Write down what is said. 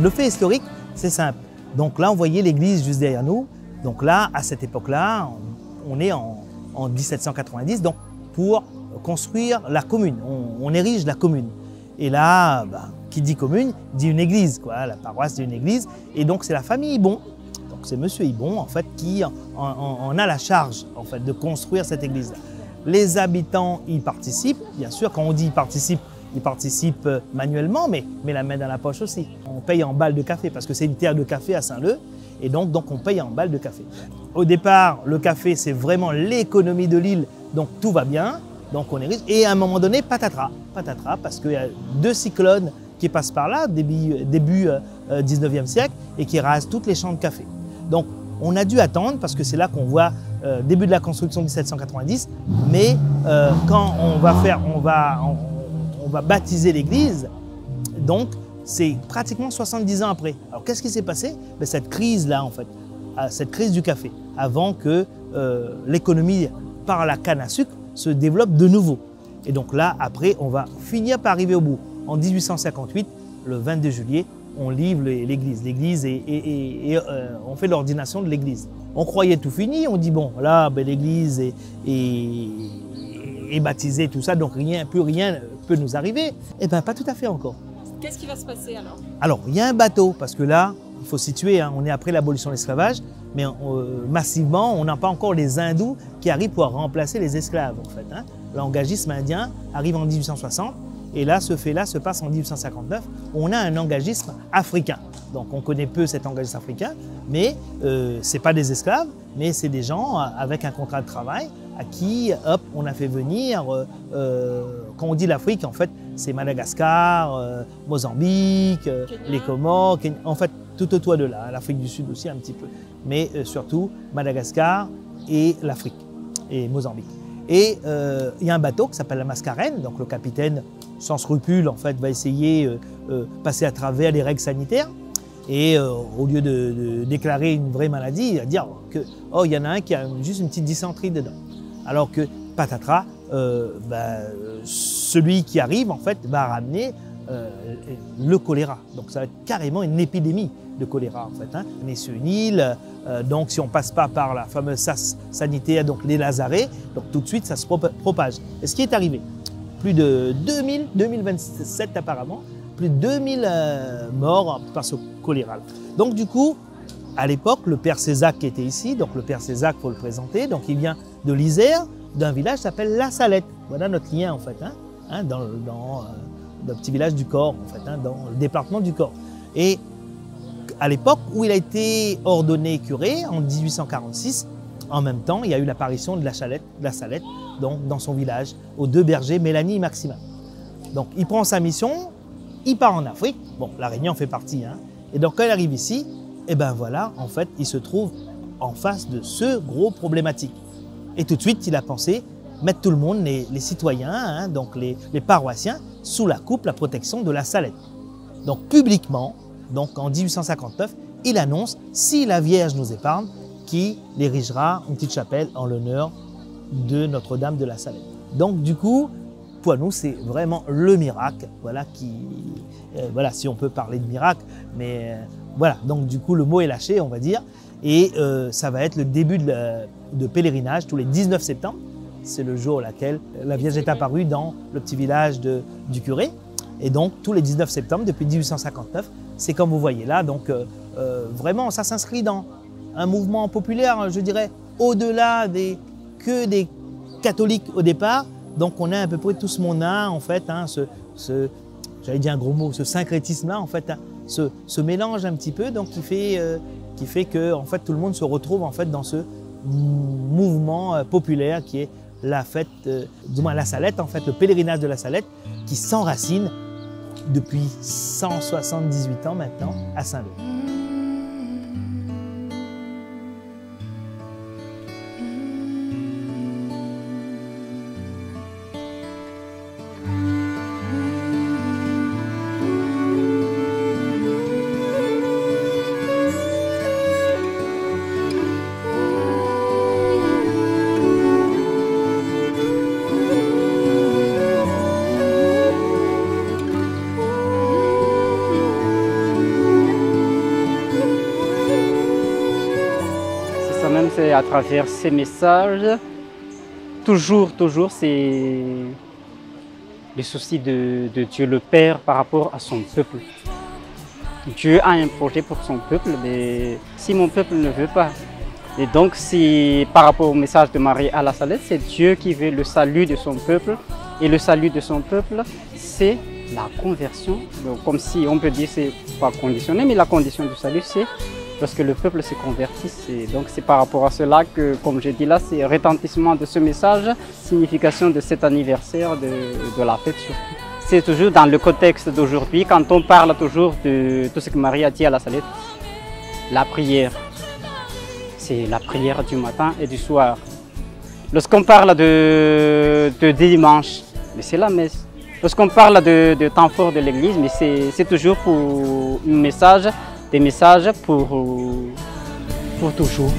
Le fait historique, c'est simple. Donc là, on voyait l'église juste derrière nous. Donc là, à cette époque-là, on est en 1790, donc pour construire la commune. On érige la commune. Et là, qui dit commune, dit une église, quoi. La paroisse dit une église. Et donc, c'est la famille Ibon. Donc, c'est monsieur Ibon, en fait, qui en a la charge, en fait, de construire cette église-là. Les habitants y participent. Bien sûr, quand on dit ils participent manuellement, mais la main dans la poche aussi. On paye en balles de café, parce que c'est une terre de café à Saint-Leu. Et donc, on paye en balles de café. Au départ, le café, c'est vraiment l'économie de l'île, donc tout va bien. Donc on est riche. Et à un moment donné, patatras, parce qu'il y a 2 cyclones qui passent par là, début 19e siècle, et qui rasent toutes les champs de café. Donc on a dû attendre, parce que c'est là qu'on voit début de la construction 1790, mais quand on va baptiser l'église, donc c'est pratiquement 70 ans après. Alors qu'est-ce qui s'est passé? Cette crise-là, en fait, cette crise du café, avant que l'économie par la canne à sucre se développe de nouveau. Et donc là, après, on va finir par arriver au bout. En 1858, le 22 juillet, on livre l'église. L'église et on fait l'ordination de l'église. On croyait tout fini, on dit bon, là, l'église est baptisée, tout ça, donc plus rien peut nous arriver. Eh bien, pas tout à fait encore. Qu'est-ce qui va se passer alors? Alors, il y a un bateau, parce que là, il faut situer, on est après l'abolition de l'esclavage, mais massivement, on n'a pas encore les hindous qui arrivent pour remplacer les esclaves, en fait. L'engagisme indien arrive en 1860, et là, ce fait-là se passe en 1859. On a un engagisme africain. Donc, on connaît peu cet engagisme africain, mais ce n'est pas des esclaves, mais c'est des gens avec un contrat de travail à qui, hop, on a fait venir, quand on dit l'Afrique, en fait, c'est Madagascar, Mozambique, les Comores, en fait, tout autour de là, l'Afrique du Sud aussi un petit peu, mais surtout Madagascar et l'Afrique, et Mozambique. Et il y a un bateau qui s'appelle la Mascarène, donc le capitaine, sans scrupule, en fait, va essayer de passer à travers les règles sanitaires, et au lieu de déclarer une vraie maladie, il va dire que, oh, il y en a un qui a juste une petite dysenterie dedans. Alors que, patatras, celui qui arrive, en fait, va ramener le choléra. Donc ça va être carrément une épidémie de choléra, en fait. On est sur une île, donc si on ne passe pas par la fameuse sas sanitaire, donc les lazarets, donc tout de suite ça se propage. Et ce qui est arrivé, plus de 2027 apparemment, plus de 2000 morts par ce choléra. Donc du coup, à l'époque, le père Césac qui était ici, donc le père Césac, il faut le présenter, donc il vient de l'Isère, d'un village qui s'appelle La Salette. Voilà notre lien, en fait, dans le petit village du Corps, en fait, dans le département du Corps. Et à l'époque où il a été ordonné curé, en 1846, en même temps, il y a eu l'apparition de la Salette, donc dans son village, aux 2 bergers, Mélanie et Maxima. Donc il prend sa mission, il part en Afrique, bon, la Réunion fait partie, et donc quand il arrive ici, et ben voilà, en fait, il se trouve en face de ce gros problématique. Et tout de suite, il a pensé mettre tout le monde, les citoyens, donc les paroissiens, sous la coupe, la protection de la Salette. Donc publiquement, donc en 1859, il annonce, si la Vierge nous épargne, qu'il érigera une petite chapelle en l'honneur de Notre-Dame de la Salette. Donc du coup, pour nous, c'est vraiment le miracle, voilà, voilà, si on peut parler de miracle, mais voilà, donc du coup, le mot est lâché, on va dire, et ça va être le début de pèlerinage tous les 19 septembre. C'est le jour auquel la Vierge est apparue dans le petit village du curé. Et donc, tous les 19 septembre, depuis 1859, c'est comme vous voyez là. Donc, vraiment, ça s'inscrit dans un mouvement populaire, je dirais, au-delà que des catholiques au départ. Donc, on a à peu près tout ce monde-là, en fait, j'allais dire un gros mot, ce syncrétisme-là, en fait, ce mélange un petit peu, donc qui fait que, en fait, tout le monde se retrouve, en fait, dans ce mouvement populaire qui est la fête, du moins la Salette, en fait, le pèlerinage de la Salette, qui s'enracine depuis 178 ans maintenant à Saint-Leu. même, c'est à travers ces messages, toujours, c'est le souci de Dieu le Père par rapport à son peuple. Dieu a un projet pour son peuple, mais si mon peuple ne veut pas, et donc si par rapport au message de Marie à la Salette, c'est Dieu qui veut le salut de son peuple, et le salut de son peuple, c'est la conversion. Donc, comme si on peut dire c'est pas conditionné, mais la condition du salut, c'est parce que le peuple se convertisse. Donc c'est par rapport à cela que, comme je dis là, c'est retentissement de ce message, signification de cet anniversaire de la fête surtout. C'est toujours dans le contexte d'aujourd'hui, quand on parle toujours de tout ce que Marie a dit à la Salette, la prière. C'est la prière du matin et du soir. Lorsqu'on parle de dimanche, c'est la messe. Lorsqu'on parle de temps fort de l'Église, c'est toujours pour un message, des messages pour toujours.